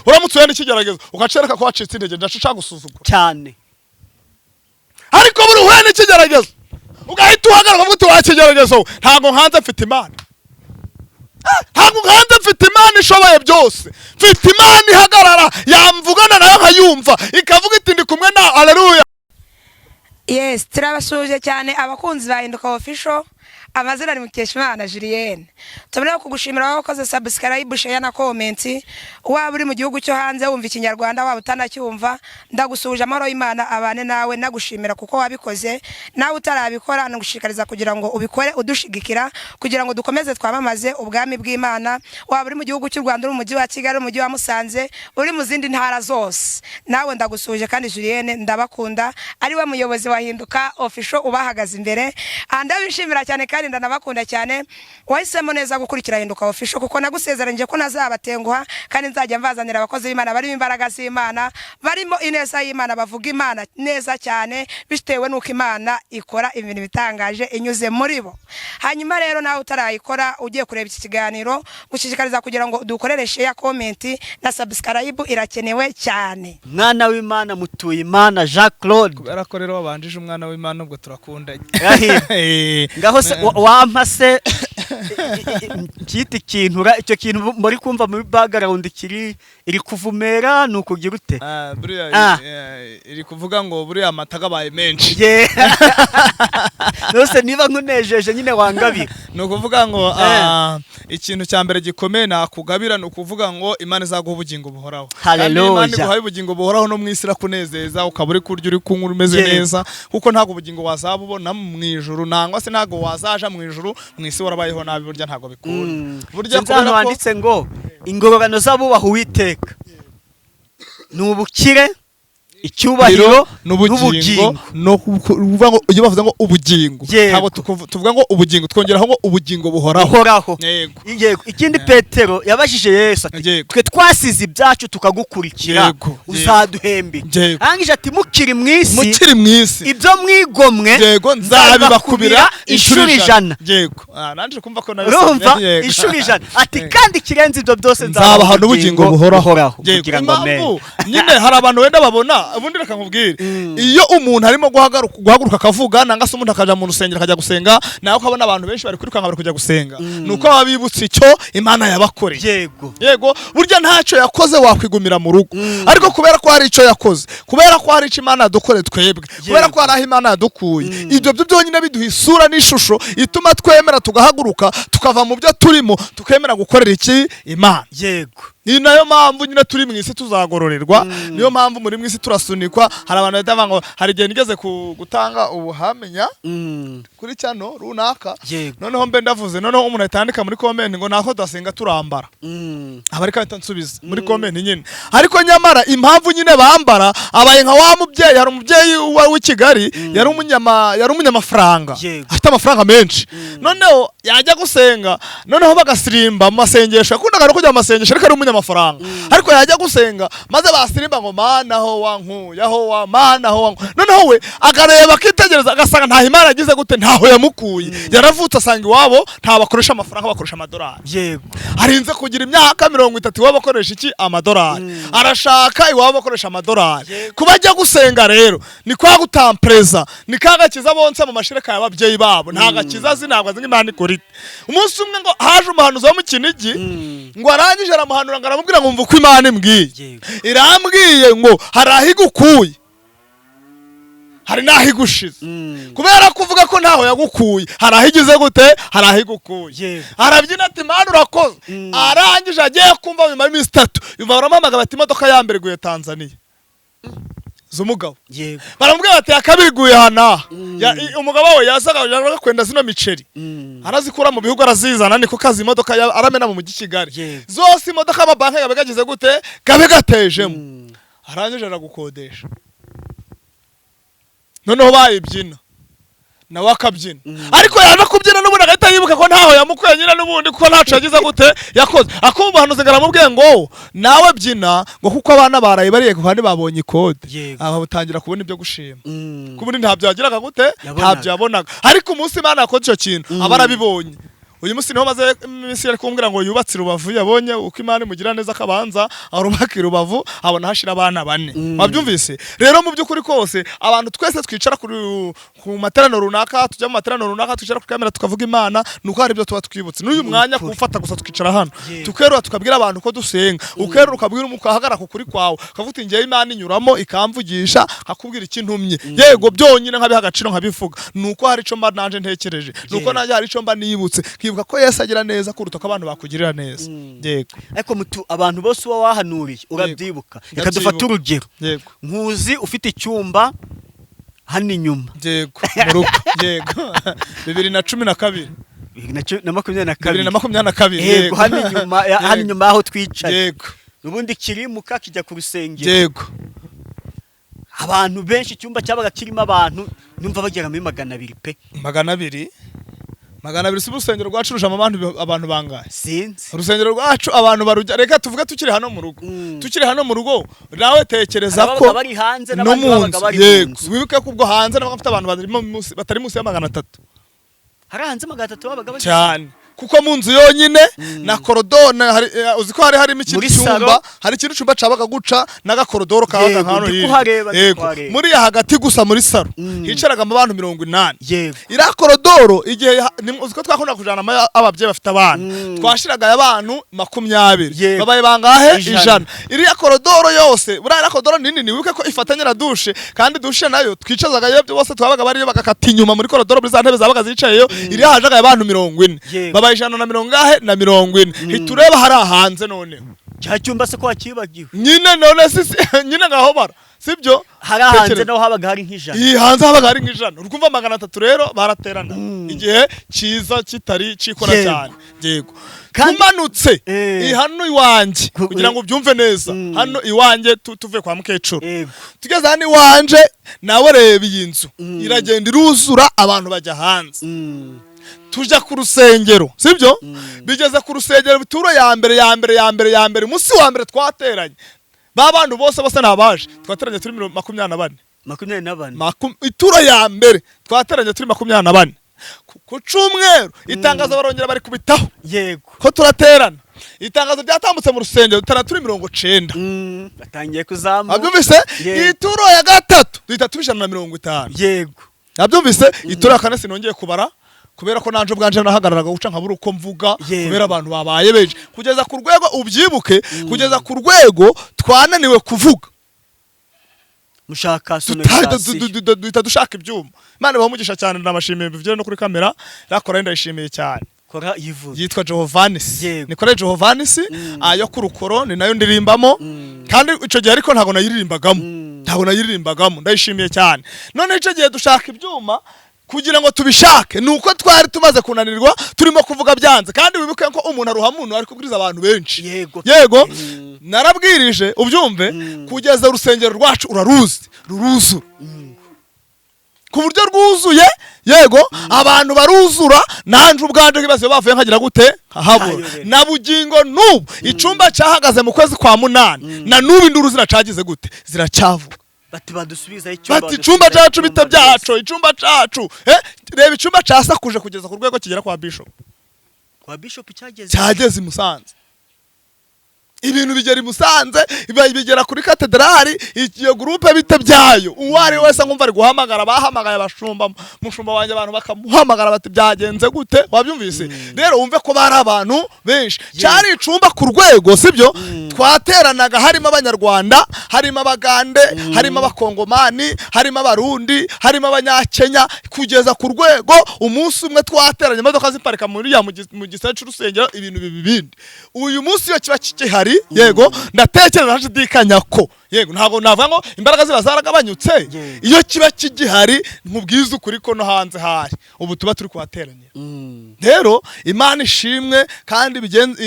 uramutse uya n'ikigeragezo ugacereka ko wacitse intege ndaca gusuzugura cyane ariko buri uhuye n'ikigeragezo ugahita uhagarara uvuga uti wakigeragezo ntabwo nkanze mfite Imana ntabwo nkanze mfite Imana ishoboye byose mfite Imana ihagarara yamvugana nayo nkayumva ikavuga iti ndi kumwe na haleluya. Yes, turabasuje cyane abakunzi ba Hinduka Official. Amazina ni Mukeshimana Julienne. Tumene kugushimira wakoze subscribe, share na comment. Waba uri mu gihugu cyo hanze wumva ikinyarwanda waba utanacyumva, ndagusuje amahoro y'Imana abane nawe, nagushimira kuko wabikoze. Nawe utarabikora nagushikariza kugira ngo ubikore udushigikira kugira ngo dukomeze twamamaze ubwami bw'Imana. Waba uri mu gihugu cy'u Rwanda, uri mu mujyi wa Kigali, uri mu mujyi wa Musanze, uri mu zindi ntara zose, nawe ndagusuje kandi Julienne ndabakunda, ari we muyobozi wa Hinduka Official ubahagaze imbere. Ndabishimira cyane kandi ndanabakunda cyane. Wahisemo neza gukurikira Hinduka Official kuko nagusezeranje ko nazabatenguha kandi nzajya mvazanira abakozi b'Imana barimo imbaraga z'Imana, barimo ineza y'Imana, bavuga Imana neza cyane bitewe nuko Imana ikora ibintu bitangaje inyuze muri bo. Hanyuma rero nawe utarayikora ugiye kureba iki kiganiro gushishikariza kugira ngo dukorere share, comment na subscribe irakenewe cyane. Mwana w'Imana mutuye Imana Jean Claude Kubera ko rero wabanjije umwana w'Imana ubwo turakundanye. ngaho se wampa se kiti kintura icyo kintu muri kumva muri background iri kuvumera nukugira ute? Buriya iri kuvuga ngo buriya amataga baye menshi. Nose niba nkunejeje nyine wangabira. Nukuvuga ngo ikintu cya mbere gikomeye nakugabira nukuvuga ngo Imana izaguha ubugingo buhoraho. Haleluya. Imana iguhaye ubugingo buhoraho no mw'isira kunezeza ukaburi kurya uri kunywa umeze neza kuko ntago ubugingo wazabubona mu ijuru nangwa se ntago wazaja mu ijuru mw'isi warabayeho nabi burya ntago bikunda. Burya ko wanditse ngo ingororano z'abubaha Uwiteka n'ubukire icyubahiro n'ubugingo no kuvuga ngo iyo bavuze ngo ubugingo ntabwo tuvuga ngo ubugingo twongeraho ngo ubugingo buhoraho. Yego ikindi Petero yabajije Yesu ati twe twasize ibyacu tukagukurikira uzaduhembe. Angije ati mukiri mwisi ibyo mwigomwe yego nzabibakubira inshuro 100. Yego nanje kumva ko nawe inshuro 100 ati kandi kirenze ibyo byose nzabaha n'ubugingo buhoraho kugira ngo amen. Nyine hari abantu wenda babona ubundi reka nkubwire iyo umuntu arimo guhaguruka akavuga nanga se umuntu akaja mu rusengero akajya gusenga nawe ukabona abantu benshi bari kwirukanka bari kujya gusenga nuko babibutse icyo Imana yabakoreye. Yego burya ntacyo yakoze wakwigumira mu rugo ariko kubera ko hari icyo yakoze, kubera ko hari icyo Imana yadukoreye twebwe, kubera ko hari Imana yadukuye, ibyo byo byonyine biduha isura n'ishusho ituma twemera tugahaguruka tukava mu byo turimo tukemera gukorera iki Imana. Yego ni nayo mpamvu nyine turi mu isi tuzagororerwa. Niyo mpamvu muri mu isi turasunikwa. Hari abantu batavuga ngo hari igihe nigeze gutanga ubuhamenya kuri cyano runaka noneho mbe ndavuze noneho umuntu atandika muri comment ngo nako dasenga turambara abarika nsubiza muri comment nyine ariko nyamara impamvu nyine bambara abaye nka wa mubyeyi. Hari umubyeyi w'i Kigali yari umunyamafaranga afite amafaranga menshi noneho yajya gusenga noneho bagasirimba mu masengesho akundaga no kujya mu masengesho ariko ari umunyamafaranga ariko yajya gusenga maze basirimba ngo mana ho wankuye aho wa mana ho wankuye noneho we agareba akitegereza agasanga nta Imana yagize gute ntaho yamukuye yaravutse asanga iwabo nta bakoresha amafaranga bakoresha amadolari. Yego arinze kugira imyaka 30 iwabo bakoresha iki amadolari arashaka iwabo bakoresha amadolari kuba ajya gusenga rero ni kwa gutampreza ni kagakiza bonse mu mashirika y'ababyeyi babo nta gakiza zinabwa z'Imana ikorite. Umunsi umwe ngo haje umuhanuzi wo mu Kinigi ngo arangije aramuhanura ngo aramubwira ngo mva uko Imana imbwiye irambwiye ngo hari ahigukuye hari nahigushize kubera kuvuga ko ntaho yagukuye hari ahigize gute hari ahigukuye. Arabyina ati Imana urakoze arangije agiye kumva nyuma y'imisi 3 yumva baramamaga bati imodoka ya mbere guye Tanzania z'umugabo baramubwira bati yakabiguye hana umugabo we yazaga kwenda zino miceri arazikura mu bihugu arazizana niko kazi imodoka aramena mu mujyi Kigali zose imodoka amabanki yabegagize gute gabe gatejemo arangije aragukodesha noneho bayibyina nawe akabyina ariko yana kubyina n'ubundi agahita yibuka ko ntaho yamukuye nyina n'ubundi kuko ntaco yagize gute yakoze akumva hanuze ngaramubwiye ngo nawe byina ngo kuko abana baraye bariye kandi babonye ikode aba butangira kubona ibyo gushima kubundi nta byagiraga gute nta byabonaga ariko umunsi Imana yakoze icyo kintu abarabibonye uyu munsi niho maze iminsi ari kumbwira ngo yubatse Rubavu, yabonye uko Imana imugira neza akabanza arubaka Rubavu abona hashira abana bane. Wabyumvise rero mu by'ukuri kose abantu twese twicara ku materaniro runaka, tujya mu materaniro runaka, twicara ku kamera tukavuga Imana, nuko hari ibyo tuba twibutse n'uyu mwanya kuwufata gusa tukicara hano tukerura tukabwira abantu ko dusenga, ukerura ukabwira umukahagara ku kuri kwawe ukavuga ngiye Imana inyuramo ikamvugisha akubwira ikintumye, yego byonyine nkabiha agaciro nkabivuga, nuko hari ico mba nanje ntekereje, nuko nanje hari ico mba nibutse kibuka ko Yesu agira neza kuruta ko abantu bakugirira neza. Yego ariko mutu abantu bose uba wahanuriye urabyibuka, reka dufate urugero. Nkuzi ufite icyumba hano inyuma, yego mu rugo, yego 2012 na 2022, yego hano inyuma aho twicaye, yego ubundi kirimuka kijya ku rusengero, yego abantu benshi icyumba cyabaga kirimo abantu numva bagera muri 200 pe. 200 si urusengero rwacu rujama abantu bangahe? Sinzi. Urusengero rwacu abantu barujya, reka tuvuge tukiri hano mu rugo, tukiri hano mu rugo nawe tekereza ko bari hanze n'abandi babaga bari yego wibuke ko ubwo hanze n'abafite abantu batari munsi ya 300, hari hanze 300 babaga bari cyane kuko mu nzu yonyine na korodoro uzi ko harimo ikindi cyumba, hari ikintu cyumba cabaga guca n'agakorodoro kabaga hano yego muri ya hagati gusa muri saro hicaraga mu bantu 80. ira korodoro igihe uzi ko twakunda kujana ababyeyi bafite abana twashiraga abantu 20 babaye bangahe 100. iriya korodoro yose buraya korodoro nini wibuke ko ifatanye na dushe, kandi dushe nayo twicazaga yebyo bose twabaga bari bagakata inyuma muri korodoro muri za ntebe zabaga zicayeyo, iri hajaga abantu 40 140 hitureba hari ahanze none cya cyumba se ko wakibagiwe nyine none nyine ngaho bara sibyo hari ahanze naho habaga hari nk'ijana, hanze habaga hari nk'ijana, urumva 300 rero baraterana igihe ciza kitari cikora cyane. Yego kumanutse hano iwanje kugira ngo ubyumve neza, hano iwanje tuve kwa mukecuru tugeze hano iwanje nawe reba iyi nzu iragenda iruzura abantu bajya hanze, tujya ku rusengero sibyo, bigeze ku rusengero bituro ya mbere umunsi wa mbere twateranye babantu bose nabaje twateranye turi 24 ituro ya mbere twateranye turi 24 ku cyumweru itangazo barongera bari kubitaho yego ko turaterana, itangazo ryatambutse mu rusengero turi 90 batangiye kuzamuka, abyumvise ituro ya gatatu duhita tubishana na 50 yego abyumvise ituro ya kane sinongeye kubara kubera ko nanje ubwanje nahagararaga guca nkabura uko mvuga kubera abantu babaye beje kugeza ku rwego ubyibuke, kugeza ku rwego twananiwe kuvuga mushaka sonorisation duhita dushaka ibyuma. Imana bamugisha cyane, ndamashimiye bivye no kuri kamera yakora ndayishimiye cyane. kora yivuze yitwa Jehovanis, nikore Jehovanis ayo kurukoro ni nayo ndirimbamo, kandi ico gihe ariko ntago nayiririmbagamo ndayishimiye cyane. None ico gihe dushaka ibyuma kugira ngo tubishake, nuko twari tumaze kunanirwa turimo kuvuga byanze, kandi wibuke ko umuntu aruha muntu ari kubwiriza abantu benshi. Yego narabwirije ubyumve kugeza urusengero rwacu ruruzu ku buryo rwuzuye, yego abantu baruzura, nanje ubwanje kibazo bavuye nkagira gute hahabura na bugingo nubu icumba cyahagaze mu kwezi kwa 8 na nubu induru ziracagize gute ziracyavuga bati badusubiza icyumba, bati icumba cyacu bita byacu, icumba cyacu reba icumba cyasakuje kugeza ku rwego kigera kwa bishop cyageze i Musanze, ibintu bigera i Musanze bigera kuri katedrali, iyo groupe bita byayo uwari wese ngumva ari guhamagara, bahamagaye abashumba, mushumba wanje abantu bakamuhamagara bati byagenze gute, wabyumvise rero umve ko bari abantu benshi, cyari icumba ku rwego sibyo twateranaga, harimo abanyarwanda, harimo abagande, harimo abakongomani, harimo abarundi, harimo abanyakenya, kugeza ku rwego umunsi umwe twateranye imodoka ziparika muri ya mu gisare cy'urusengero ibintu bibindi. Uyu munsi yo kiba kihari, yego ndatekereza ntashidikanya ko yego ntago navuga ngo imbaraga ziba zaragabanyutse, iyo kiba kigihari nkubwiza ukuri ko no hanze hari ubu tuba turi kuhateranya. Rero Imana ishimwe, kandi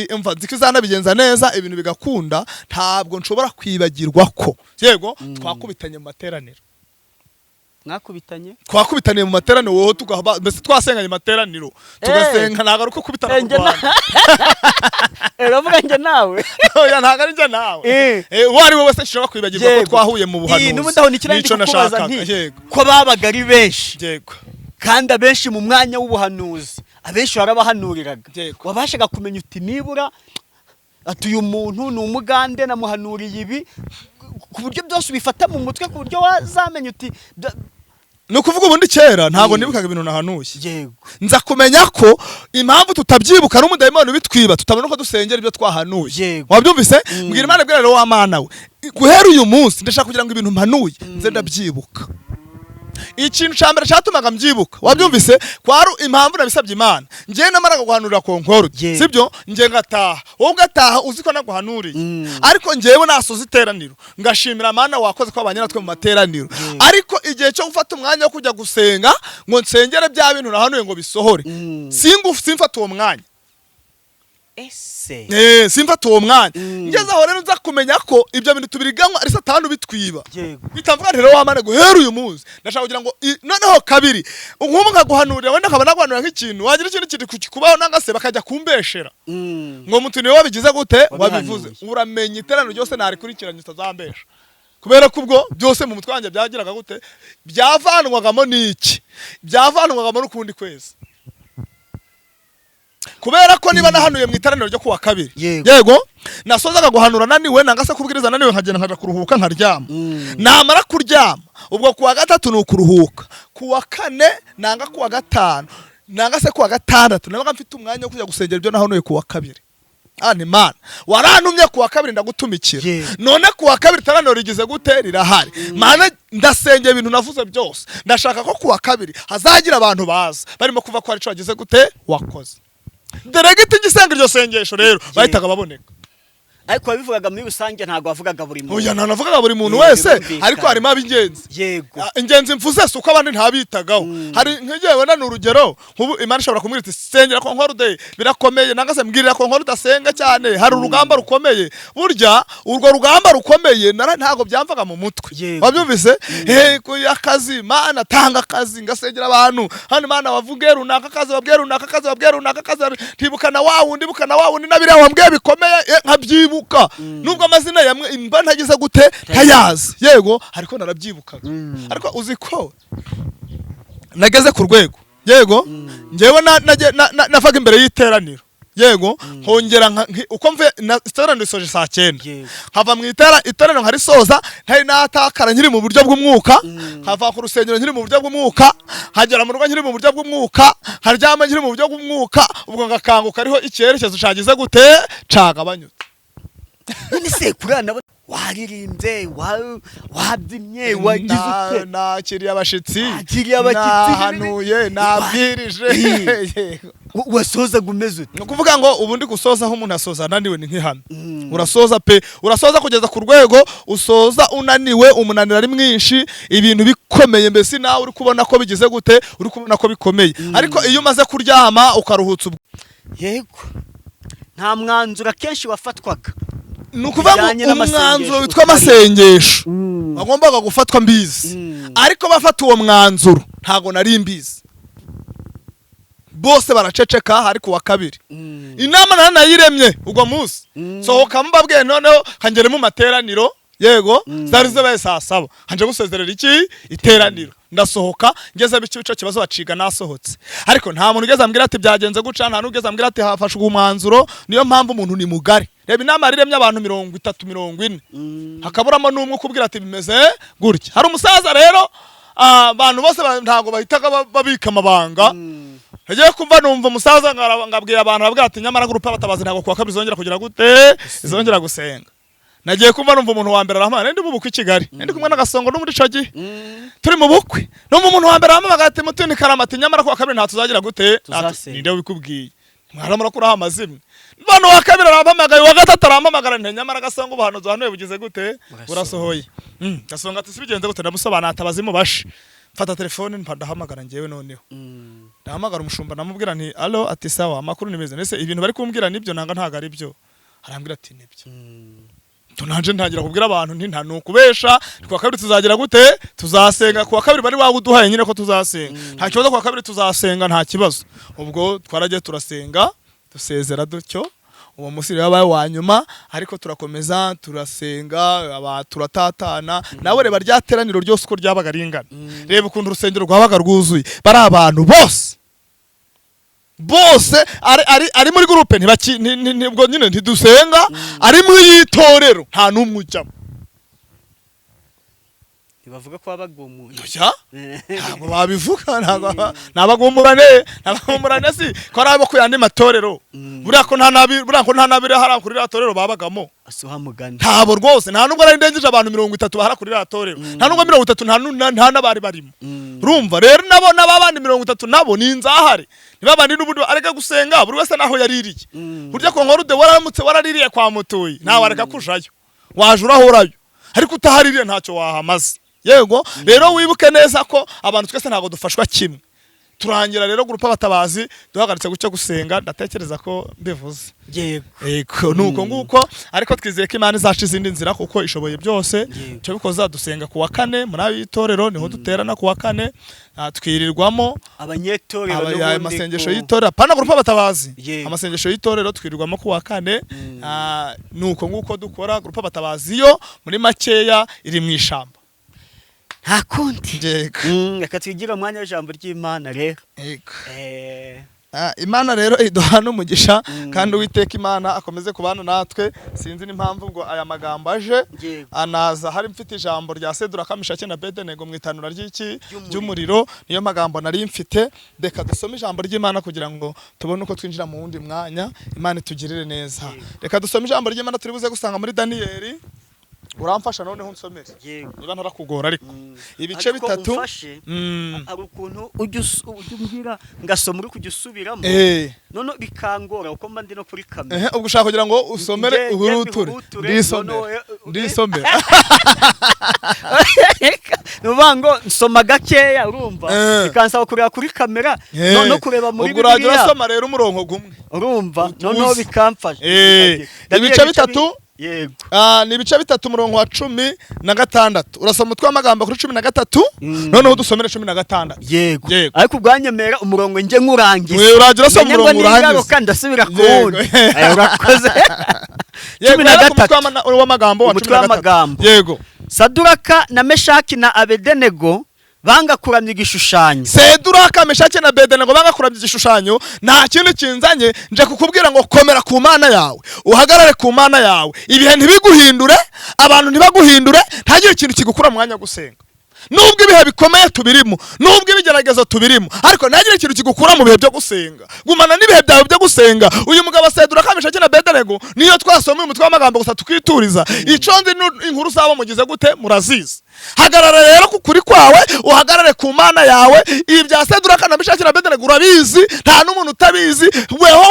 imva zikizana bigenza neza, ibintu bigakunda, ntabwo nshobora kwibagirwa ko yego twakubitanye mu materaniro, twakubitaniye mu materaniro, wowe tugahaba mbese twasenganye materaniro tugasenga, ntago uko kubitana ku Rwanda uravuga nge nawe oya ntago ari nge nawe wari wowe se nshobora kwibagirwa ko twahuye mu buhanuzi. N'ubundi nikirandi kukubaza nti ko babaga ari benshi, yego kandi abenshi mu mwanya w'ubuhanuzi abenshi barabahanuriraga wabashaga kumenya uti nibura ati uyu muntu ni umugande namuhanuriye ibi ku buryo byose ubifata mu mutwe ku buryo wazamenya uti ni ukuvuga ubundi kera ntabwo nibukaga ibintu nahanuye yego nza kumenya ko impamvu tutabyibuka n'umudayimoni bitwiba tutabona uko dusengera ibyo twahanuye wabyumvise mbwira Imana bwira rero wa mana we guhera uyu munsi ndashaka kugira ngo ibintu mpanuye nze ndabyibuka ikintu cyambere cyatumaga mbyibuka wabyumvise kwari impamvu nabisabye Imana ngiye namaraga guhanurira konkoro sibyo ngiye ngataha wowe ugataha uziko naguhanuriye ariko ngiyewe nasoza iteraniro ngashimira Imana wakoze ko abanyaratwe mu materaniro ariko igihe cyo gufata umwanya wo kujya gusenga ngo nsengere bya bintu nahanuye ngo bisohore simfata uwo mwanya simfata uwo mwanya ngeze aho rero nza kumenya ko ibyo bintu tubiriganywa ari Satani bitwiba bitamvuga rero wamane guhera uyu munsi ndashaka kugira ngo noneho kabiri nk'ubu nkaguhanurira wenda nkaba naguhanurira nk'ikintu wagira ikintu kiri kubaho nangase bakajya kumbeshera ngo mutu niwe wabigize gute wabivuze uramenye iteraniro ryose narikurikiranye utazambesha kubera ko ubwo byose mu mutwe wanjye byagiraga gute byavanwagamo n'iki byavanwagamo n'ukundi kwezi kubera ko niba nahanuye mu iteraniro ryo kuwa kabiri yego nasozaga guhanura naniwe nangase kubwiriza naniwe nkagenda nkaja kuruhuka nkaryama namara kuryama ubwo kuwa gatatu ni ukuruhuka kuwa kane nanga kuwa gatanu nangase kuwa gatandatu nabaga mfite umwanya wo kujya gusengera ibyo nahanuye kuwa kabiri Imana warantumye kuwa kabiri ndagutumikira none kuwa kabiri iteraniro rigize gute rirahari Mana ndasengeye ibintu navuze byose ndashaka ko kuwa kabiri hazagira abantu baza barimo kuva ko ari cyo wagize gute wakoze deregiti gisenga iryo sengesho rero bahitaga baboneka ariko wabivugaga muri rusange ntago wavugaga buri muntu oya navugaga buri muntu wese ariko harimo ab'ingenzi yego ingenzi mvuze suko abandi ntabitagaho hari nkejewe na urugero nkubu Imana ishobora kumwira iti sengera ko nkoro birakomeye nangase mbwirira ko nkoro udasenga cyane hari urugamba rukomeye burya urwo rugamba rukomeye ntago byamvaga mu mutwe wabyumvise akazi Mana tanga akazi ngasengera abantu hano Mana wavuge runaka akazi babwira runaka akazi babwira runaka akazi ntibukana wawundi nabire wambwiye bikomeye nkabyibuka nubwo amazina yamwe imba ntagize gute ntayazi yego ariko narabyibukaga ariko uziko nageze ku rwego yego ngewe nafaga imbere y'iteraniro yego hongera uko mve iteraniro isoje saa 9 hava mu iteraniro nkarisoza ntari natakara nkiri mu buryo bw'umwuka hava ku rusengero nkiri mu buryo bw'umwuka hagera mu rugo nkiri mu buryo bw'umwuka haryama nkiri mu buryo bw'umwuka ubwo ngakanguka ariho icyerekezo cagize gute cagabanyutse none se kurana waririmbye wabyinye wagize ute nakiriye abashitsi nahanuye nabwirije wasoza gumeze ute no kuvuga ngo ubundi gusoza aho umuntu asoza naniwe ni nk'ihame urasoza pe urasoza kugeza ku rwego usoza unaniwe umunanira ari mwinshi ibintu bikomeye mbese nawe uri kubona ko bigize gute uri kubona ko bikomeye ariko iyo umaze kuryama ukaruhutsa yego nta mwanzuro kenshi wafatwaga nukuvuga umwanzuro witwa amasengesho bagombaga gufatwa mbizi ariko bafata uwo mwanzuro ntago nari mbizi bose baraceceka hari kuwa kabiri inama nayiremye ubwo munsi sohoka mbabwiye noneho kangere mu materaniro yego zari zabaye saa 7 hanje gusezerera iki iteraniro ndasohoka ngeze bikibico kibazo baciga nasohotse ariko nta muntu ugeze ambwira ati byagenze guca nta nugeze ambwira ati hafashwe umwanzuro niyo mpamvu umuntu ni mugari reba inama riremye abantu 30-40 hakaburamo n'umwe kubwira ati bimeze gutya hari umusaza rero abantu bose ntago bahitaga babika amabanga hagiye kumva numva umusaza ngabwira abantu babwira ati nyamara gurupa batabazi ntago kuwa kabiri zongera kugira gute izongera gusenga nagiye kumva numva umuntu wa mbere arahama ndi mu bukwe Kigali ndi kumwe n'agasongo no muri cogi turi mu bukwe numva umuntu wa mbere arahama bagati mutuni karamati nyamara kuwa kabiri nta tuzagira gute ninde wikubwiye mwaramura kuri amazimwe bano wa kabiri arampamagaye wa gatatu arampamagara nte nyamara gasongo ubuhanuzi hano bugize gute burasohoye gasongo ati sibigenze gute ndamusobana atabazimu bashe mfata telefone ndahamagara ngewe noneho ndahamagara umushumba namubwira nti allo ati sawa amakuru nimeze nese ibintu bari kumbwira nibyo nanga ntaga ari byo arambwira ati nibyo tunanje ntangira kubwira abantu nti nta nukubesha kwa kabiri tuzagira gute tuzasenga kwa kabiri bari waguduhaye nyine ko tuzasenga nta kibazo kwa kabiri tuzasenga nta kibazo ubwo twaragiye turasenga dusezera dutyo uwo musiri wabaye wa nyuma ariko turakomeza turasenga turatatana nawe reba ryateraniro ryose uko ryabaga ringana reba ukuntu urusengero rwabaga rwuzuye bari abantu bose bose ari muri groupe ntibwo nyine ntidusenga ari mu yitorero nta numwe ujyamo bavuga ko abagumuye ntabwo babivuga nabagumurane si ko ari abo kuyandi matorero buriya ko nta nabiri hara kuri ratorero babagamo asuha mugani ntabo rwose nta nubwo ari ndengeje abantu 30 bahara kuri ratorero nta nubwo 30 nta nabari barimo urumva rero nabo n'abandi 30 nabo ni inzahare nibabandi n'ubundi areka gusenga buri wese naho yaririye burya ko nkorude waramutse waraririye kwa mutuyi nawe areka kujayo waje urahorayo ariko utahaririye ntacyo wahamaze yego rero wibuke neza ko abantu twese ntago dufashwa kimwe turangira rero gurupa batabazi duhagaritse gucyo gusenga ndatekereza ko mbivuze yego nuko nguko ariko twizeye ko Imana izaca izindi nzira kuko ishoboye byose cyo bikoza dusenga ku wa 4 muri abitorero niho duterana ku wa 4 twirirwamo abanyetorero amasengesho y'itorero pana gurupa batabazi amasengesho y'itorero twirirwamo ku wa 4 nuko nguko dukora gurupa batabazi yo muri makeya iri mu ishamba nta kundi reka twigira umwanya w'ijambo ry'Imana rero Imana rero iduha n'umugisha kandi Uwiteka Imana akomeze kubana natwe sinzi n'impamvu ngo aya magambo aje anaza hari mfite ijambo rya Sedura Kamishake na Bedenego mu itanura ry'umuriro niyo magambo nari mfite reka dusome ijambo ry'Imana kugira ngo tubone uko twinjira mu wundi mwanya Imana itugirire neza reka dusome ijambo ry'Imana turi buze gusanga muri Daniyeli uramfasha noneho nsomere niba ntarakugora ariko ibice bitatu ari ukuntu ujya ngasoma uri kujya usubiramo none bikangora uko mba ndi no kuri kamera ubwo ushaka kugira ngo usomere uhuruture ndisomere nuvuga ngo nsoma gakeya urumva bikansaba kureba kuri kamera no kureba muri Bibiliya ubwo urasoma rero umurongo gumwe urumva noneho bikamfasha ibice bitatu yego ni ibice bitatu umurongo wa 16 urasoma utwa amagambo kuri 13 noneho dusomere 16 yego ariko ubwanyemera umurongo nje nkurangiza uragira so umurongo urangiza kandi ndasubira kuwundi urakoze 13 w'amagambo wa 13 yego Saduraka na Meshaki na Abedenego banga kuramya igishushanyo Seduraka Meshaki na Bedenego banga kuramya igishushanyo nta kintu kinzanye nje kukubwira ngo komera ku Mana yawe uhagarare ku Mana yawe ibihe ntibiguhindure abantu ntibaguhindure ntagira ikintu kigukura mu mwanya gusenga nubwo ibihe bikomeye tubirimo nubwo ibigeragezo tubirimo ariko ntagira ikintu kigukura mu bihe byo gusenga gumana n'ibihe byawe byo gusenga uyu mugabo Seduraka Meshaki na Bedenego niyo twasomye umutwe w'amagambo gusa tukituriza iconze inkuru zabo mugize gute murazizi hagarara rero kukuri kwawe uhagarare ku Mana yawe ibi bya Seduraka na Meshaki na Bedenego urabizi nta n'umuntu utabizi weho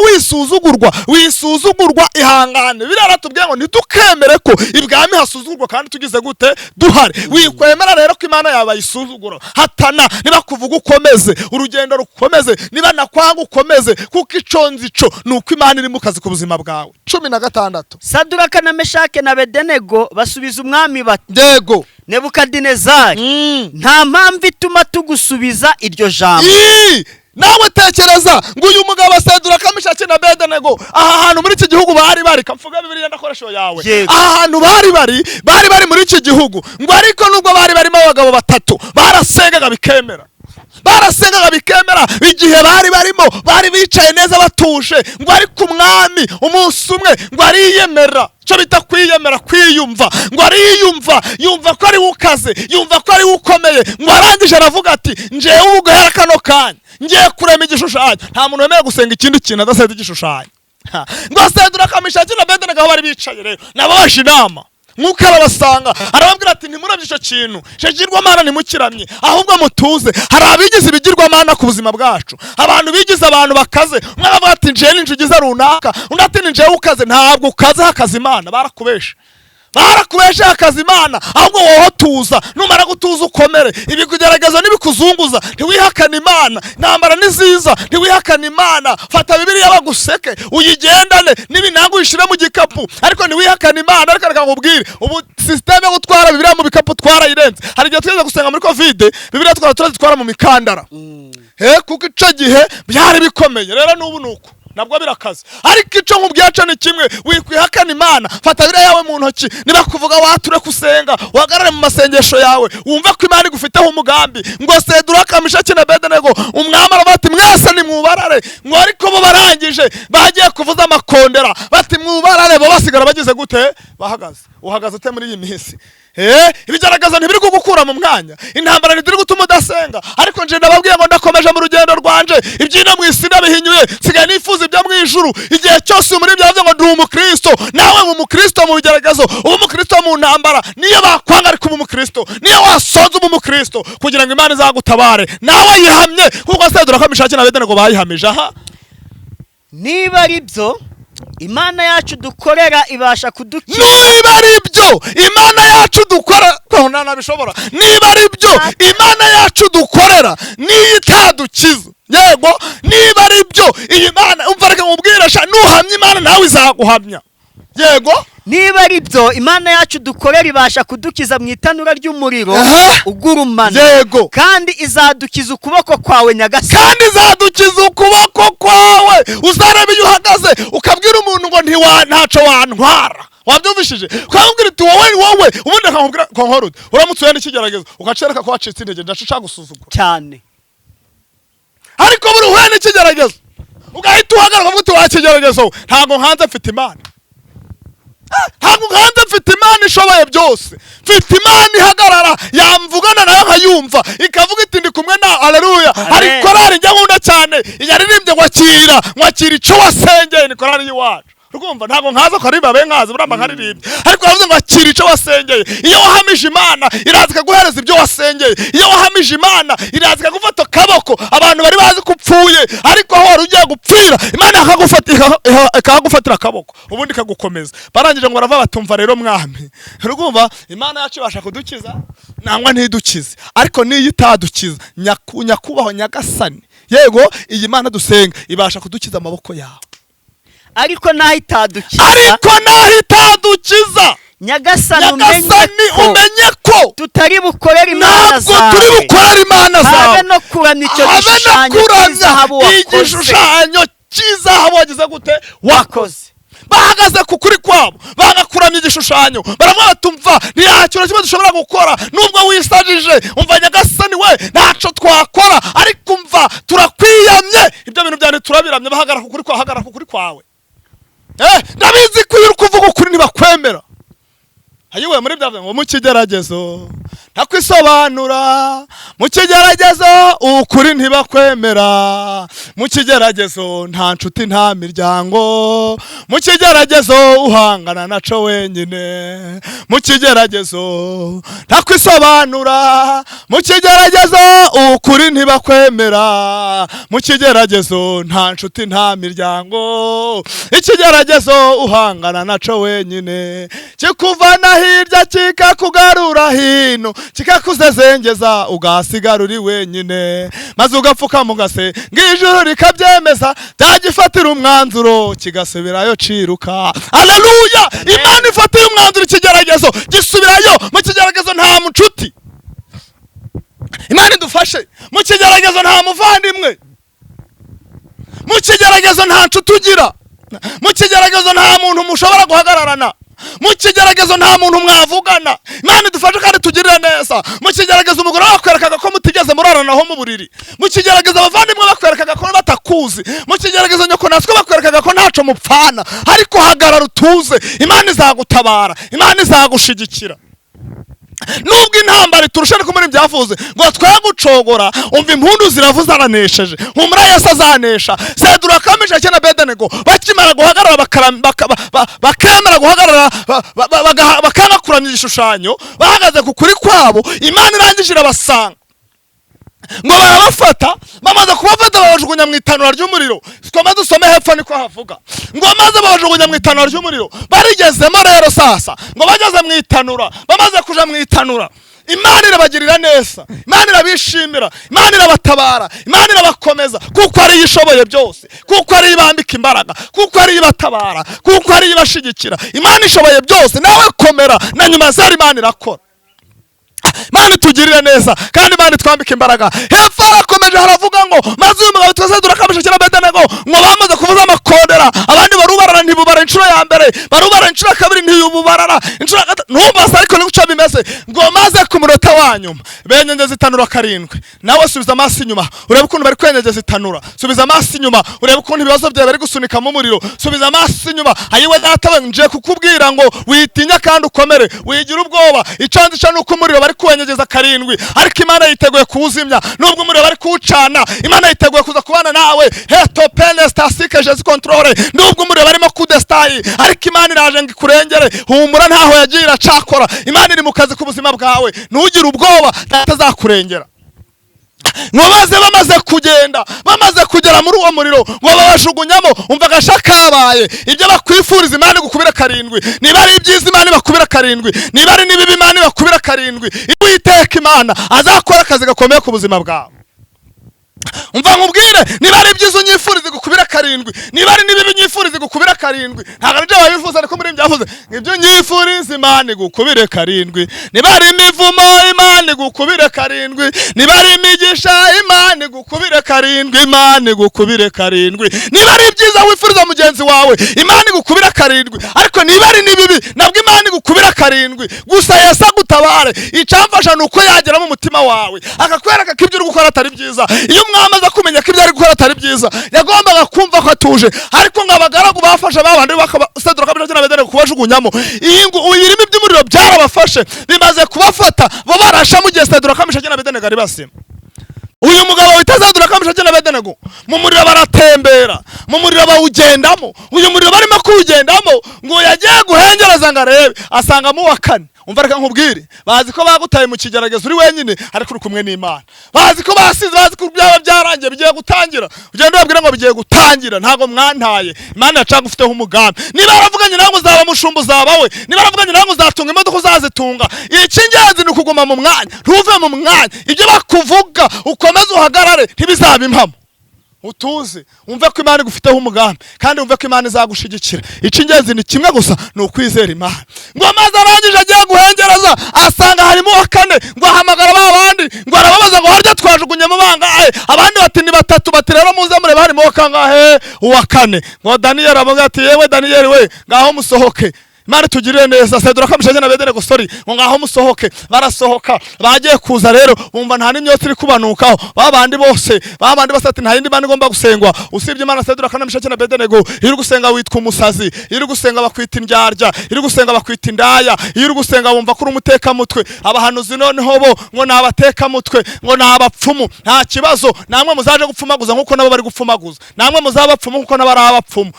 wisuzugurwa ihangane birara tubwiye ngo ntitukemere ko ibwami hasuzugurwa kandi tugize gute duhare wikwemera rero ko Imana yawe isuzugura hatana niba kuvuga ukomeze urugendo rukomeze niba nakwanga ukomeze kuko iconzico nuko Imana iri mu kazi ku buzima bwawe 16 Saduraka na Meshaki na Bedenego basubiza umwami bati yego Nebukadinezari nta mpamvu ituma tugusubiza iryo jambo nawe tekereza ngo uyu mugabo Seduraka Meshaki na Bedenego aha hantu muri iki gihugu bari kamvuga Bibiliya ndakoresho yawe aha hantu bari muri iki gihugu ngo ariko nubwo bari barimo abagabo batatu barasengaga bikemera igihe bari bicaye neza batuje ngo ariko umwami umunsi umwe ngo ariyemera cyo bita kwiyemera kwiyumva ngo yumva ko ari ukaze yumva ko ari ukomeye ngo arangije aravuga ati njewe ubu guhera kano kanya ngiye kurema igishushanyo nta muntu wemeye gusenga ikindi kintu adasenda igishushanyo ngo Seduraka Meshaki na Bedenego aho bari bicaye rero nabo baje inama nkuko arabasanga arababwira ati ntimurabye icyo kintu shegirwamana ntimukiramye ahubwo mutuze hari abigize ibigirwamana ku buzima bwacu abantu bigize abantu bakaze umwe aravuga ati njewe ninjugiza runaka undi ati njewe ukaze ntabwo ukaze hakaza Imana barakubesha hakaza Imana ahubwo wowe tuza numara gutuza ukomere ibikugerageza nibikuzunguza ntiwihakana Imana intambara niziza ntiwihakana Imana fata Bibiliya baguseke uyigendane n'ibinango uyishire mu gikapu ariko ntiwihakana Imana ariko reka nkubwire ubu system yo gutwara Bibiliya mu bikapu twarayirenze hari igihe tweze gusenga muri covid Bibiliya twara mu mikandara kuko ico gihe byari bikomeye rero n'ubu nuko nabwo birakaze. Ariko icyo nkubwiye cyo ni kimwe, wikwihakana Imana. Fata bire yawe mu ntoki, niba kuvuga wature kusenga, uhagarare mu masengesho yawe, wumva ko Imana igufiteho umugambi. Ngo Seduraka, Meshaki na Abedenego, umwami aravuga ati mwese nimwubarare. Ngo ariko bo barangije bagiye kuvuza amakondera bati mwubarare, bo basigara bagize gute? Bahagaze. Uhagaze ute muri iyi minsi? Ibigaragaza ntibiri kugukura mu mwanya, intambara ntiri gutuma udasenga. Ariko nje ndababwiye ngo ndakomeje mu rugendo rwanje, ibyino mu isi nabihinyuye, sigaye nifuza ibyo mu ijuru. Igihe cyose muri byo ngo ndi umukristo, nawe mu mukristo mu bigaragazo, ubu mukristo mu ntambara, niyo bakwanga ariko ubu mukristo, niyo wasonza ubu mukristo, kugira ngo Imana izagutabare. Nawe yihamye kuko Seduraka, Meshaki na Abedenego bayihamije. Aha, niba ari byo Imana yacu dukorera ibasha kudukiza, niba ari byo Imana yacu dukora ntabishobora, niba ari byo Imana yacu dukorera niyo itadukiza, yego niba ari byo iyi Mana umva reka nkubwire sha, nuhamya Imana nawe izaguhamya. Yego niba ari byo Imana yacu dukorera ibasha kudukiza mu itanura ry'umuriro ugurumana. Yego kandi izadukiza ukuboko kwawe Nyagasani, kandi izadukiza ukuboko kwawe. Uzarebe iyo uhagaze ukabwira umuntu ngo ntaco wantwara, wabyumvishije? Ukambwira iti wowe ubundi akakubwira ko nkorude, uramutse uye n'ikigeragezo ugacereka ko wacitse intege, ndaca gusuzugura cyane. Ariko buri uhuye n'ikigeragezo ugahita uhagarara ukavuga uti wakigeragezo, ntabwo nkanze mfite Imana, ntabwo nkanze mfite Imana ishoboye byose. Mfite Imana ihagarara, yamvugana nayo nkayumva, ikavuga iti ndi kumwe na haleluya. Hari korari njya nkunda cyane, yaririmbye mwakira icyo wasengeye, ni korari y'iwacu. Urumva ntabwo nkaza ko ari babe nkaza buramba nkaririmbye, ariko bavuze ngo akira icyo wasengeye. Iyo wahamije Imana iraza ikaguhereza ibyo wasengeye. Iyo wahamije Imana iraza ikagufata akaboko, abantu bari bazi ko upfuye ariko aho wari ugiye gupfira Imana ikagufatira akaboko, ubundi ikagukomeza. Barangije ngo barava batumva rero mwami, urumva Imana yacu ibasha kudukiza nangwa ntidukize, ariko niyo itadukiza nyakubahwa Nyagasani, yego iyi Mana dusenga ibasha kudukiza amaboko yawe. Ariko naho itadukiza, Nyagasani umenye ko tutari bukorera Imana zawe, habe no kuramya icyo igishushanyo cy'izahabu wagize gute wakoze. Bahagaze ku kuri kwabo, bagakuramya igishushanyo, baravuga batumva ntiyacyo kimwe dushobora gukora, nubwo wisajije. Umva Nyagasani we, ntaco twakora, ariko umva turakwiyamye, ibyo bintu byane turabiramye. Bahagara ku kuri kwawe, hagara ku kuri kwawe. Ndabizi ko uri kuvuga ukuri ntibakwemera. Ayiwe muri byavuze ngo mu kigeragezo ntakwisobanura, mu kigeragezo ukuri ntibakwemera, mu kigeragezo nta nshuti nta miryango, mu kigeragezo uhangana naco wenyine, mu kigeragezo ntakwisobanura, mu kigeragezo ukuri ntibakwemera, mu kigeragezo nta nshuti nta miryango, ikigeragezo uhangana naco wenyine, kikuvana hirya kikakugarura hino, kikakuzezengeza ugasigara uri wenyine, maze ugapfuka mugase ng'ijuru rikabyemeza, byagifatira umwanzuro kigasubirayo ciruka. Haleluya! Imana ifatiye umwanzuro ikigeragezo gisubirayo. Mu kigeragezo nta mucuti, Imana idufashe. Mu kigeragezo nta muvandimwe, mu kigeragezo nta nshuti ugira, mu kigeragezo nta muntu mushobora guhagararana, mu kigeragezo nta muntu mwavugana. Imana idufashe kandi tugirire neza. Mu kigeragezo umugore bakwerekaga ko mutigeze muraranaho mu buriri, mu kigeragezo abavandimwe bakwerekaga ko batakuzi, mu kigeragezo nyoko natwe bakwerekaga ko ntaco mupfana, ariko hagarara utuze. Imana izagutabara, Imana izagushigikira. Nubwo intambara iturusha ariko muri byavuze ngo twagucogora, umva impundu ziravuza aranesheje, humura Yesu azanesha. Seduraka, Meshaki na Abedenego bakimara guhagarara bakemera guhagarara, bakanga kuramya igishushanyo, bahagaze ku kuri kwabo, Imana irangije irabasanga ngo barabafata. Bamaze kubafata babajugunya mu itanura ry'umuriro. Twamaze dusome hepfo niko havuga ngo maze babajugunya mu itanura ry'umuriro. Barigezemo rero sasa ngo bageze mu itanura, bamaze kuja mu itanura, Imana irabagirira neza, Imana irabishimira, Imana irabatabara, Imana irabakomeza, kuko ari yishoboye byose, kuko ari ibambika imbaraga, kuko ari ibatabara, kuko ari ibashigikira. Imana ishoboye byose, nawe komera, na nyuma zari Imana irakora. Imana itugirire neza kandi Imana itwambike imbaraga. Hepfo harakomeje haravuga ngo maze uyu mugabo twese Kamisheke na Bedenego ngo bamaze kuvuza amakondera, abandi barubarara ntibubara inshuro ya mbere, barubara inshuro ya kabiri ntiyububarara, inshuro ya gatatu ntumbaza ariko ni guca bimeze ngo maze ku munota wa nyuma benyegeza itanura karindwi. Nawe subiza amaso inyuma urebe ukuntu bari kwenyegeza itanura, subiza amaso inyuma urebe ukuntu ibibazo byawe bari gusunika mu muriro, subiza amaso inyuma. Ayiwe data nje kukubwira ngo witinya kandi ukomere, wigira ubwoba. Icanze cyo nuko umuriro bari kwenyegeza karindwi, ariko Imana yiteguye kuwuzimya. Nubwo umuriro bari kuwucana, Imana yiteguye kuza kubana nawe. Heto pene stasike Jesu controle. Nubwo umuriro barimo kudestayi, ariko Imana iraje ngo ikurengere. Humura ntaho yagiye iracakora. Imana iri mu kazi k'ubuzima bwawe, ntugire ubwoba, atazakurengera. Mwabaze bamaze kugenda, bamaze kugera muri uwo muriro ngo babashugunyamo, umva gasha kabaye. Ibyo bakwifuriza Imana gukubira karindwi, niba ari ibyiza Imana bakubira karindwi, niba ari nibibi Imana bakubira karindwi. Uwiteka Imana azakora akazi gakomeye ku buzima bwawe. Umva nkubwire, niba ari ibyiza unyifuriza gukubira karindwi, niba ari nibibi nyifuriza gukubira karindwi, ntabwo ari byo wabifuza ariko muri byavuze ibyo nyifuriza Imana gukubire karindwi. Niba ari imivumo Imana gukubire karindwi, niba ari imigisha Imana gukubire karindwi, Imana gukubire karindwi. Niba ari ibyiza wifuriza mugenzi wawe Imana gukubira karindwi, ariko niba ari nibibi nabwo Imana gukubira karindwi. Gusa Yesu agutabare, icamfasha nuko yagera mu mutima wawe akakwereka ko ibyo uri gukora atari byiza. Iyo mwamaze kumenya ko ibyo ari gukora atari byiza, yagombaga kumva ko atuje. Ariko ngabagaragu bafasha babandi bakasadura Kamisheke na Bedenego kubajugunyamo. Iyi ngo uyirimo iby'umuriro byarabafashe, bimaze kubafata bo barasha mu gihe sadura Kamisheke na Bedenego ari basima. Uyu mugabo witazadura Kamisheke na Bedenego mu muriro baratembera, mu muriro bawugendamo. Uyu muriro barimo kuwugendamo ngo yagiye guhengereza ngo arebe, asangamo uwa kane. Umva reka nkubwire, bazi ko bagutaye mu kigeragezo uri wenyine ariko uri kumwe n'Imana. Bazi ko basize, bazi ko byaba byarangiye bigiye gutangira. Ugenda ubabwira ngo bigiye gutangira, ntago mwantaye. Imana yacanga ufiteho umugambi. Niba aravuganye nawe uzaba mushumba uzaba we, niba aravuganye nawe uzatunga imodoka uzazitunga. Icy'ingenzi ni ukuguma mu mwanya, ntuve mu mwanya. Ibyo bakuvuga ukomeze uhagarare, ntibizaba impamo. Utuze umve ko Imana igufiteho umugambi kandi umve ko Imana izagushigikira. Icy'ingenzi ni kimwe gusa, ni ukwizera Imana. Ngo maze arangije agiye guhengereza asanga harimo uwa kane, ngo ahamagara babandi ngo arababaza ngo harya twajugunye mu bangahe. Abandi bati ni batatu, bati rero muze murebe harimo uwa kangahe. Uwa kane ngo Daniel avuga ati yewe Daniel we ngaho musohoke. Imana tugirire neza. Sadura Kamisheke na Bedenego sorry ngo ngaho musohoke. Barasohoka, bagiye kuza rero bumva nta n'imyotsi iri kubanukaho. Babandi bose ati nta yindi Imana igomba gusengwa usibye Imana. Sadura Kamisheke na Bedenego iri gusenga witwa umusazi, iri gusenga bakwita indyarya, iri gusenga bakwita indaya, iri gusenga bumva ko uri umutekamutwe. Abahanuzi noneho bo ngo ni abatekamutwe, ngo ni abapfumu. Nta kibazo, namwe muzaje gupfumaguza nkuko nabo bari gupfumaguza, namwe muzabapfumu nkuko nabo ari abapfumu.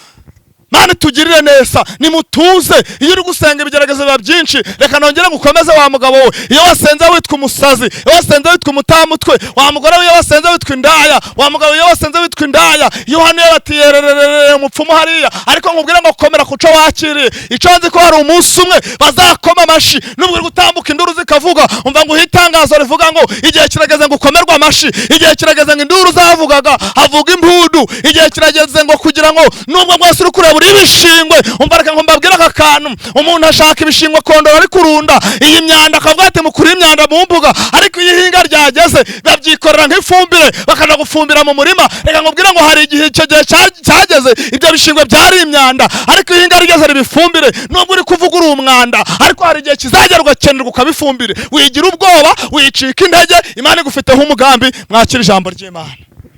Mana tugirire neza, nimutuze. Iyo uri gusenga ibigeragezo biba byinshi, reka nongere ngukomeze wa mugabo we. Iyo wasenze witwa umusazi, iyo wasenze witwa umutamutwe, wa mugore we iyo wasenze witwa indaya, wa mugabo iyo wasenze witwa indaya. Iyo hano bati yererere umupfumu hariya, ariko nkubwire ngo komera kuco wakiriye. Icyo nzi ko hari umunsi umwe bazakoma amashi, nubwo uri gutambuka induru zikavuga. Umva ngo itangazo rivuga ngo igihe kirageze ngo ukomerwe amashi, igihe kirageze ngo induru zavugaga havuga impudu, igihe kirageze ngo kugira ngo nubwo mwese uri kureba ibishingwe. Umva reka ngo mbabwire aka kantu, umuntu ashaka ibishingwe kondora ari kurunda iyi myanda akavuga ati mukuri imyanda mu mbuga, ariko iyo ihinga ryageze babyikorera nk'ifumbire bakaja gufumbira mu murima. Reka nkubwire ngo hari igihe icyo gihe cyageze ibyo bishingwe byari imyanda, ariko ihinga rigeze ribifumbire. Nubwo uri kuvuga uri umwanda, ariko hari igihe kizagera ugakenerwa ukabifumbire. Wigira ubwoba, wicika intege, Imana igufiteho umugambi. Mwakira ijambo ry'Imana.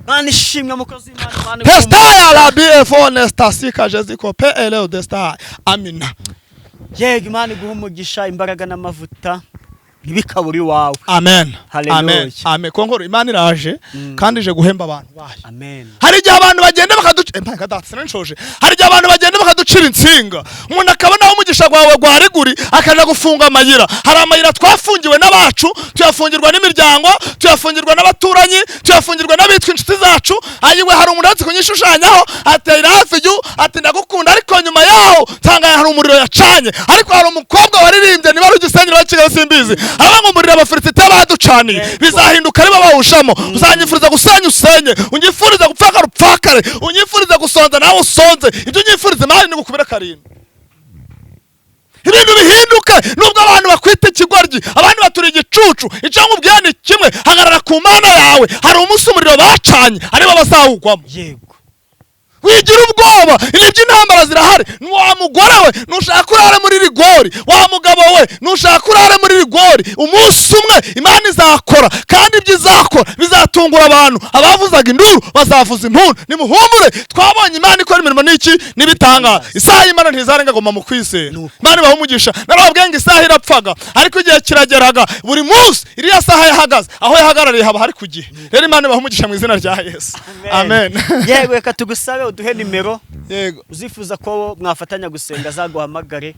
Mana ishimwe mukozi Imana. Testaya la biefone stasika Jeziko PLO desta. Amina. Yego Imana iguha umugisha, imbaraga n'amavuta ntibikaburi wawe. Amen. Amen. Amen. Konkoro Imana iraje kandi ije guhemba abantu bayo. Amen. Hari igihe abantu bagenda hari igihe abantu bagenda bakaducira insinga, umuntu akabona umugisha gwawe gwariguri akaja gufunga amayira. Hari amayira twafungiwe n'abacu, tuyafungirwa n'imiryango, tuyafungirwa n'abaturanyi, tuyafungirwa n'abitwa inshuti zacu. Ayiwe hari umuntu atse kunyishushanyaho ati hafi yu ati ndagukunda, ariko nyuma yaho tanga hari umuriro yacanye. Ariko hari umukobwa waririmbye niba ari ugisenyera bakiga simbizi, abango umuriro abafirite baducaniye bizahinduka ari babawushamo. Uzanyifuriza gusenya usenye, unyifuriza gupfaka rupfakare, unyifuriza gusonza nawe usonze. Ibyo unyifuriza Imana ni gukubira karindwi ibintu bihinduke. Nubwo abantu bakwita ikigoryi isugi abandi batura igicucu icyo nkubwiye ni kimwe hagarara ku mana yawe hari umunsi umuriro bacanye aribo bazawugwamo yego wigira ubwoba ibyo intambara zirahari wa mugore we nushaka urare muri rigori wa mugabo we nushaka urare muri rigori umunsi umwe Imana izakora kandi ibyo izakora bizatungura abantu abavuzaga induru bazavuza impundu nimuhumure twabonye Imana ikora imirimo n'iki nibitanga isaha y'Imana ntizarenga goma mu kwizera Imana bahumugisha narababwiye ngo isaha irapfaga ariko igihe kirageraga buri munsi iriya saha yahagaze aho yahagarariye haba hari ku gihe rero Imana bahumugisha mu izina rya Yesu amen yego reka tugusabe uduhe nimero yego uzifuza ko mwafatanya gusenga zaguhamagare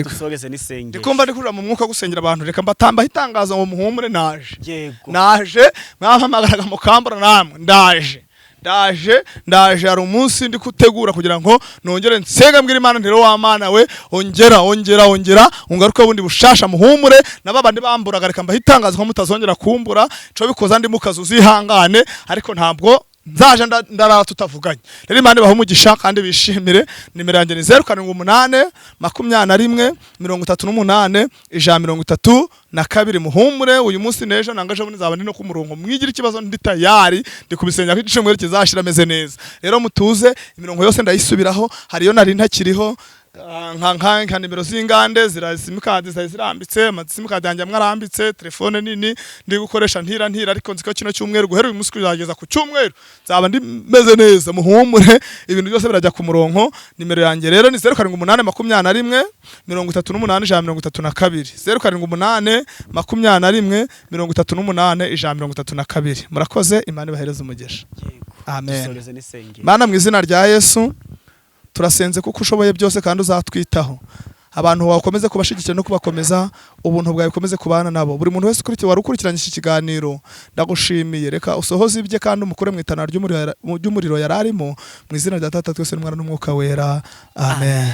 dusoreze n'isengero ndikumva ndikurira mu mwuka gusengera abantu reka mbatamba itangaza ngo muhumure naje yego naje mwampamagaraga mukambura namwe ndaje hari umunsi ndi kutegura kugira ngo nongere nsenga mbwira Imana ntero wa Mana we ongera ungaruke bundi bushasha muhumure nababandi bamburaga reka mbahitangaza ko mutazongera kumbura cyo bikoza ndi mukazi uzihangane ariko ntabwo nzaje ndarara tutavuganye rero Imana bahumugisha kandi bishimire nimero yanjye ni 078 21 38 132 muhumure uyu munsi nejo nangaje muri zabandi no ku murongo mwigira ikibazo ndi tayari ndi kubisenya ko icumwe kizashira meze neza rero mutuze imirongo yose ndayisubiraho hariyo nari ntakiriho nka nimero z'ingande simukadi zirambitse simukadi yanjye mwarambitse telefone nini ndi gukoresha ntira ariko nziko kino cyumweru guhera uyu munsi kuzageza ku cyumweru zaba ndi meze neza muhumure ibintu byose birajya ku murongo nimero yanjye rero ni 078 21 38 078 21 38 murakoze Imana ibahereze umugisha amen Mana mu izina rya Yesu turasenze kuko ushoboye byose kandi uzatwitaho abantu wakomeze kubashigikira no kubakomeza ubuntu bwawe bukomeze kubana nabo buri muntu wese warukurikiranye iki kiganiro ndagushimiye reka usohoze ibye kandi umukure mu itana ry'umuriro yararimo mu izina rya Data twese n'Umwana n'Umwuka wera amen.